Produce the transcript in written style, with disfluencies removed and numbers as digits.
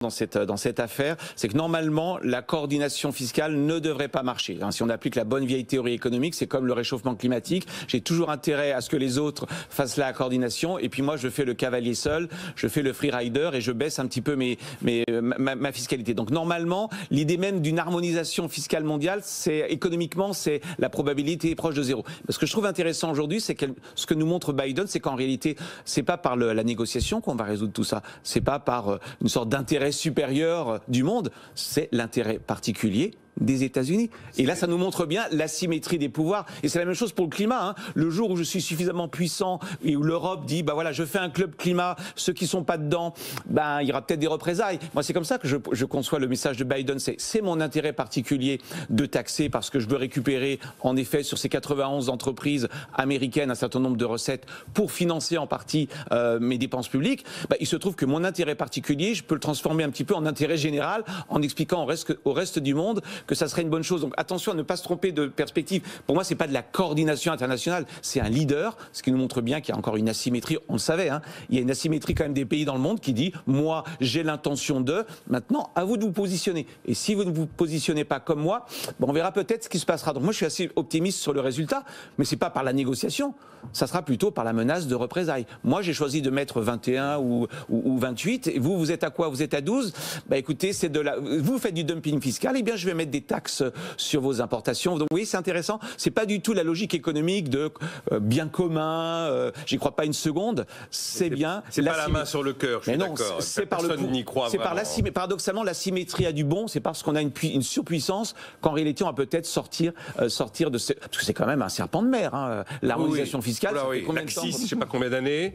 dans cette affaire, c'est que normalement, la coordination fiscale ne devrait pas marcher. Si on applique la bonne vieille théorie économique, c'est comme le réchauffement climatique. J'ai toujours intérêt à ce que les autres fassent la coordination, et puis moi, je fais le cavalier seul, je fais le freerider, et je baisse un petit peu ma fiscalité. Donc normalement, l'idée même d'une harmonisation fiscale mondiale, économiquement, c'est la probabilité est proche de zéro. Ce que je trouve intéressant aujourd'hui, c'est que ce que nous montre Biden, c'est qu'en réalité, c'est pas par la négociation qu'on va résoudre tout ça. C'est pas par une sorte d'intérêt supérieur du monde, c'est l'intérêt particulier des États-Unis. Et là, ça nous montre bien l'asymétrie des pouvoirs. Et c'est la même chose pour le climat. Le jour où je suis suffisamment puissant et où l'Europe dit, bah voilà, je fais un club climat, ceux qui sont pas dedans, ben il y aura peut-être des représailles. Moi, c'est comme ça que je conçois le message de Biden. C'est mon intérêt particulier de taxer parce que je veux récupérer, en effet, sur ces 91 entreprises américaines, un certain nombre de recettes pour financer en partie mes dépenses publiques. Il se trouve que mon intérêt particulier, je peux le transformer un petit peu en intérêt général en expliquant au reste du monde que ça serait une bonne chose. Donc attention à ne pas se tromper de perspective. Pour moi, c'est pas de la coordination internationale, c'est un leader, ce qui nous montre bien qu'il y a encore une asymétrie. On le savait, il y a une asymétrie quand même des pays dans le monde qui dit, moi, j'ai l'intention de. Maintenant, à vous de vous positionner. Et si vous ne vous positionnez pas comme moi, on verra peut-être ce qui se passera. Donc moi, je suis assez optimiste sur le résultat, mais c'est pas par la négociation. Ça sera plutôt par la menace de représailles. Moi, j'ai choisi de mettre 21 ou 28. Et vous êtes à quoi? Vous êtes à 12. Écoutez, vous faites du dumping fiscal. Eh bien, je vais mettre des taxes sur vos importations. Donc oui, c'est intéressant. C'est pas du tout la logique économique de bien commun. J'y crois pas une seconde. C'est bien. C'est pas la main sur le cœur. Je suis d'accord. Personne n'y croit vraiment. Paradoxalement, la symétrie a du bon. C'est parce qu'on a une surpuissance qu'en réalité, on va peut-être sortir de ce... Parce que c'est quand même un serpent de mer. L'harmonisation fiscale. Laxiste, je sais pas combien d'années.